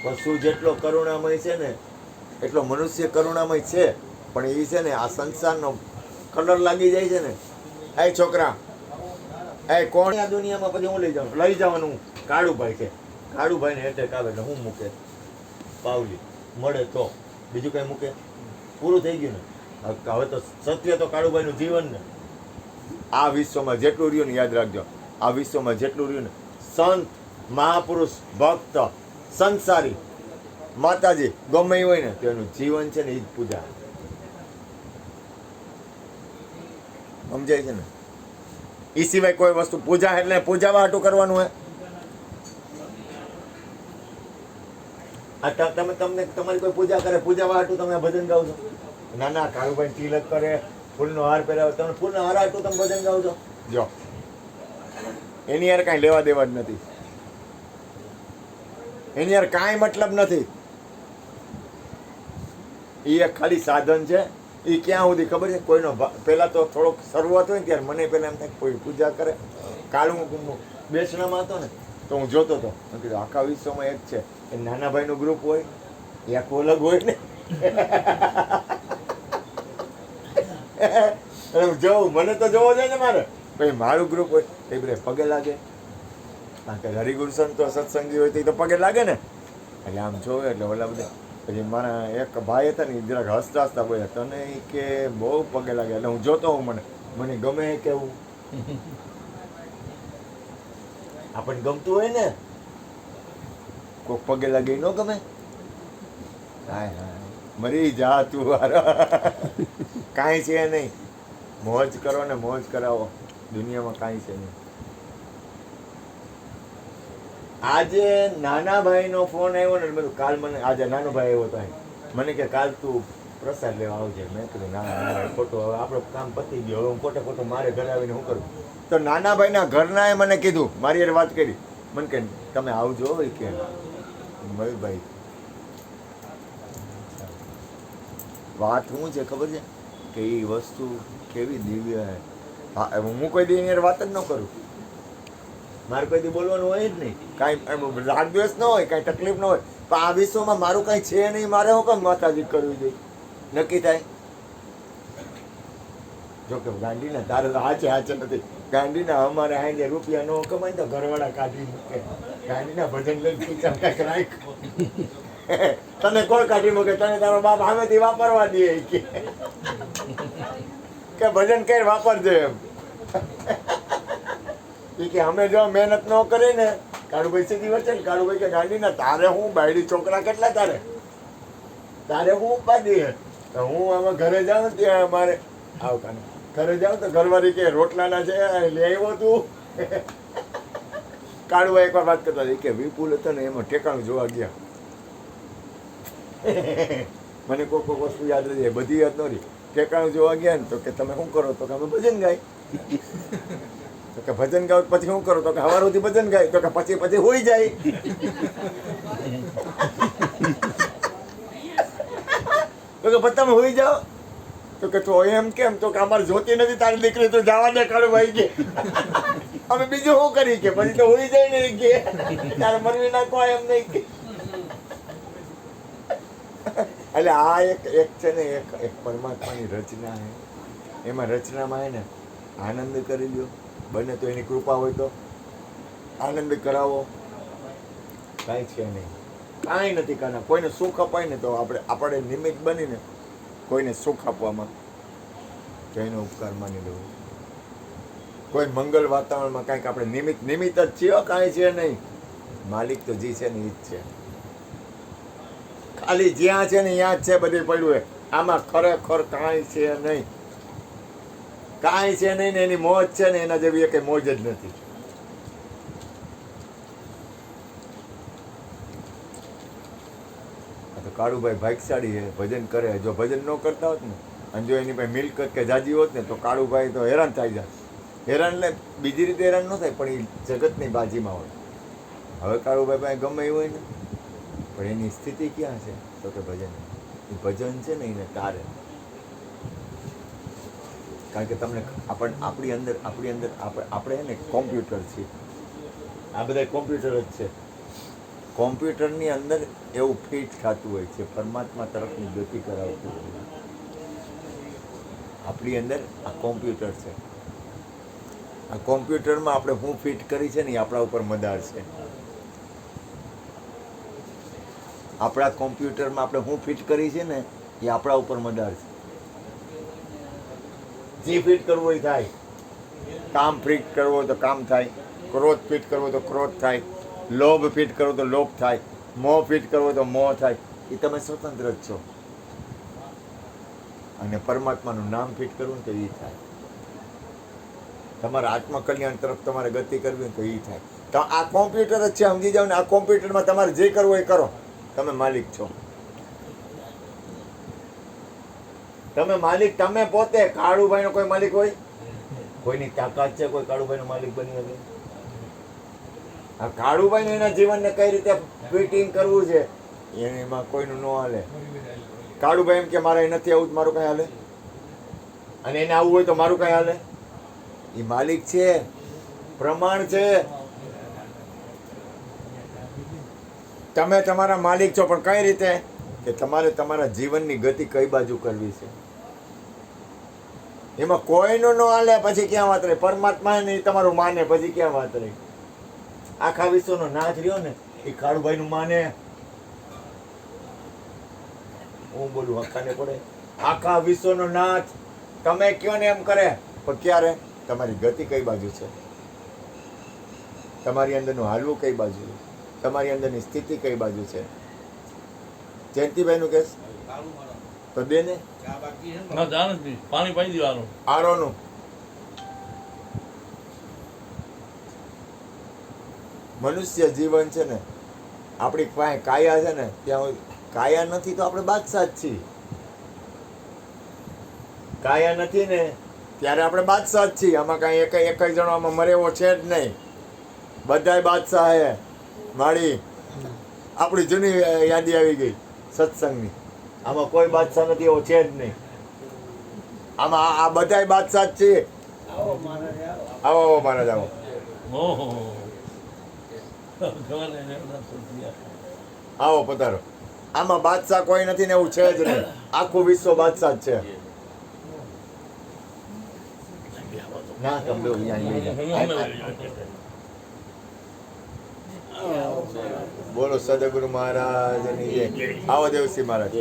પશુ જેટલો કરુણામય છે ને એટલો મનુષ્ય કરુણામય છે, પણ એ છે ને આ સંસારનો કલર લાગી જાય છે ને. એ છોકરા, એ કોણ આ દુનિયામાં? પછી હું લઈ જવાનું કાળુભાઈ છે. કાળુભાઈને એટેક આવે એટલે હું મૂકે? પાવલી મળે તો બીજું કઈ મૂકે? પૂરું થઈ ગયું ને. હવે તો સત્ય તો કાળુભાઈનું જીવન ને. આ વિશ્વમાં જેટલું રહ્યું ને યાદ રાખજો, આ વિશ્વમાં જેટલું રહ્યું ને સંત, મહાપુરુષ, ભક્ત, સંસારી, માતાજી ગમે હોય ને તો એનું જીવન છે ને એ જ પૂજા. સમજાય છે ને? એ સિવાય કોઈ વસ્તુ પૂજા એટલે પૂજાવા હાટું કરવાનું હોય. તમને તમારી કોઈ પૂજા કરે, પૂજાવા હાટું તમે ભજન ગાવ છો? ના ના, કાળુભાઈ તિલક કરે, ફૂલનો હાર પહેરાવે, તમે ફૂલનો હાર હાટું તમે ભજન ગાવ છો? જો એની યાર કાંઈ લેવા દેવા જ નથી, એની યાર કાંઈ મતલબ નથી. એ એક ખાલી સાધન છે. એ ક્યાં સુધી ખબર છે? કોઈનો પહેલાં તો થોડોક શરૂઆત હોય ને ત્યારે મને પહેલાં એમ થાય કોઈ પૂજા કરે. કાળું બેસણામાં હતો ને તો હું જોતો હતો, મેં કીધું આખા વિશ્વમાં એક છે, એ નાના ભાઈનું ગ્રુપ હોય, એ આખું અલગ હોય ને. હું જોઉં, મને તો જોવો જોઈએ ને મારે. પછી મારું ગ્રુપ હોય એ બધે પગે લાગે, કારણ કે હરિગુરુસન તો સત્સંગી હોય તો એ તો પગે લાગે ને. એટલે આમ જોવે એટલે ઓલા બધા. પછી મારા એક ભાઈ હતા ને, જરાક હસતા હસતા બોલ્યા, તને એ કે બહુ પગે લાગે. એટલે હું જોતો હું, મને ગમે કેવું. આપણને ગમતું હોય ને, કોક પગે લાગે ન ગમે? હાય હાય, મરી જા તું. કાંઈ છે નહીં, મોજ કરો ને મોજ કરાવો, દુનિયામાં કાંઈ છે નહીં. આજે નાના ભાઈનો ફોન આવ્યો ને, બધું કાલ મને, આજે નાનો ભાઈ આવ્યો તો મને કે કાલ તું પ્રસાદ લેવા આવજે. મેં કીધું ના ખોટું, હવે આપણું કામ પતી ગયું, હવે હું ખોટે મારે ઘરે આવીને શું કરું? તો નાના ભાઈના ઘરનાએ મને કીધું, મારી યાર વાત કરી, મને કે તમે આવજો. કે મયુરભાઈ વાત શું છે ખબર છે કે એ વસ્તુ કેવી દિવ્ય હે. હા, હું કોઈ દી એની વાત જ ન કરું, મારે કોઈ દી બોલવાનું હોય જ નહીં, કાંઈ રાગ દ્વેષ ન હોય, કાંઈ તકલીફ ન હોય. પણ આ વિશ્વમાં મારું કાંઈ છે નહીં, મારે હું કામ માતાજી કરવી જોઈએ? નક્કી થાય. જોકે ગાંધીના તારે તો હાચે નથી. ગાંધીના અમારે હાઈને રૂપિયા ન કમાય તો ઘરવાળા કાઢી મૂકે. ગાંધીના ભજન લઈને પૂછા કાંઈક રાખ. તને કોણ કાઢી મૂકે? તને તારો બાપ સામેથી વાપરવા દે કે ભજન કઈ વાપરજે એમ. એ કે અમે જો મહેનત ન કરી ને, કાળુભાઈ સીધી વચ્ચે ને, કાળુભાઈ કે ગાંધીના તારે હું બાયડી છોકરા કેટલા તારે હું ઉપાધી હે? હું આમાં ઘરે જાઉં ત્યાં અમારે આવતા ઘરે જાઉં તો ઘરવાળી કે રોટલાના છે લઈ આવ્યો તું. કાળુભાઈ એકવાર વાત કરતા કે વિપુલ હતો ને એમાં ઠેકાણું જોવા ગયા. મને કોઈક વસ્તુ યાદ રહી જાય, બધી યાદ ન રહી. ઠેકાણું જોવા ગયા ને તો કે તમે શું કરો? તો કે અમે ભજન ગાય. તો કે ભજન ગાવ પછી શું કરો? તો કે સવાર સુધી ભજન ગાય. તો કે પછી હોઈ જાય. તો કે પછી તમે હોઈ જાઓ. તો કે તો એમ કેમ? તો કે અમારે જોતી નથી તારી દીકરી, તો જવા દે કાળુભાઈ કે. અમે બીજું શું કરી કે પછી તો હોઈ જાય ને કે તારે મરવી નાખો એમ નહીં કે. એટલે આ એક છે ને, એક પરમાત્માની રચના છે. એમાં રચનામાં હે ને આનંદ કરી લ્યો, બને તો એની કૃપા હોય તો આનંદ કરાવો. કાંઈ છે નહીં, કાંઈ નથી કાના. કોઈને સુખ અપાય ને તો આપણે નિમિત્ત બનીને કોઈને સુખ આપવામાં તો એનો ઉપકાર માની લેવો. કોઈ મંગલ વાતાવરણમાં કાંઈક આપણે નિમિત્ત જ છીએ, કાંઈ છે નહીં. માલિક તો જે છે ને એ જ છે. ખાલી જ્યાં છે ને ત્યાં જ છે બધે પડ્યું હોય. આમાં ખરેખર કાંઈ છે નહીં, કાંઈ છે નહીં ને એની મોજ છે ને એના જેવી કઈ મોજ જ નથી. તો કાળુભાઈ ભાગ્યશાળી છે, ભજન કરે. જો ભજન ન કરતા હોત ને, અને જો એની પાસે મિલકત કે જાજી હોત ને, તો કાળુભાઈ તો હેરાન થઈ જાય. હેરાન એટલે બીજી રીતે હેરાન ન થાય, પણ એ જગતની બાજીમાં હોય. હવે કાળુભાઈ પાસે ગમે એવું હોય ને, પણ એની સ્થિતિ ક્યાં છે? તો કે ભજન. એ ભજન છે ને એને તારે. કારણ કે તમને આપણી અંદર આપણે ને કોમ્પ્યુટર છીએ. આ બધા કોમ્પ્યુટર જ છે. કોમ્પ્યુટરની અંદર એવું ફિટ થતું હોય છે, પરમાત્મા તરફની ગતિ કરાવતું હોય. આપણી અંદર આ કોમ્પ્યુટર છે. આ કોમ્પ્યુટરમાં આપણે શું ફિટ કરી છે ને એ આપણા ઉપર મદાર છે. આપણા કોમ્પ્યુટરમાં આપણે શું ફિટ કરી છે ને એ આપણા ઉપર મદાર છે. જે ફિટ કરવું હોય થાય. કામ ફિટ કરવો હોય તો કામ થાય, ક્રોધ ફિટ કરવો તો ક્રોધ થાય, લોભ ફિટ કરવો તો લોભ થાય, મોહ ફિટ કરવો તો મોહ થાય. એ તમે સ્વતંત્ર જ છો. અને પરમાત્માનું નામ ફિટ કરવું ને તો એ થાય. તમારા આત્મકલ્યાણ તરફ તમારે ગતિ કરવી ને તો એ થાય. તો આ કોમ્પ્યુટર જ છે, સમજી જાઓ ને. આ કોમ્પ્યુટરમાં તમારે જે કરવું હોય એ કરો. તમે માલિક છો. તમે માલિક, તમે પોતે. કાળુભાઈનો કોઈ માલિક હોય? કોઈની તાકાત છે કોઈ કાળુભાઈનો માલિક બની શકે? આ કાળુભાઈને એના જીવનને કઈ રીતે ફિટિંગ કરવું છે એમાં કોઈનું ન હાલે. કાળુભાઈ એમ કે મારે નથી આવું, મારું કઈ હાલે? અને એને આવવું હોય તો મારું કઈ હાલે? એ માલિક છે, પ્રમાણ છે. તમે તમારા માલિક છો, પણ કઈ રીતે? કે તમારે તમારા જીવનની ગતિ કઈ બાજુ કરવી છે એમાં કોઈનું ન હાલે. પછી ક્યાં વાત રહી? પરમાત્મા ને તમારું માને પછી ક્યાં વાત રહી? આખા વિશ્વનો નાથ રહ્યો ને એ કાળુભાઈનું માને. હું બોલું આખાને પડે? આખા વિશ્વનો નાથ તમે કયો ને એમ કરે, પણ ક્યારે? તમારી ગતિ કઈ બાજુ છે, તમારી અંદરનું હાલવું કઈ બાજુ છે, તમારી અંદરની સ્થિતિ કઈ બાજુ છે. જયંતિભાઈ નું કેસ તો દે ને. પાણી પાઈ દેવાનું. આરોનું મનુષ્ય જીવન છે ને, આપણી પાસે કાયા છે ને, ત્યાં કાયા નથી તો આપણે બાદશાહ જ છીએ. કાયા નથી ને ત્યારે આપણે બાદશાહ જ છીએ. આમાં કાંઈ એક જણો આમાં મરે એવો છે જ નહીં. બધાય બાદશાહ હે. મારી આપણી જૂની યાદી આવી ગઈ સત્સંગની. આમાં કોઈ બાદશાહ નથી એવો છે જ નહીં. આમાં આ બધાય બાદશાહ જ છીએ. આવો મહારાજ આવો. આવો પધારો. આમાં બાદશાહ કોઈ નથી ને એવું છે જ નહીં. આખું વિશ્વ બાદશાહ જ છે. ના તમે બોલો સદગુરુ મહારાજ. આવો દેવસિંહ મહારાજ.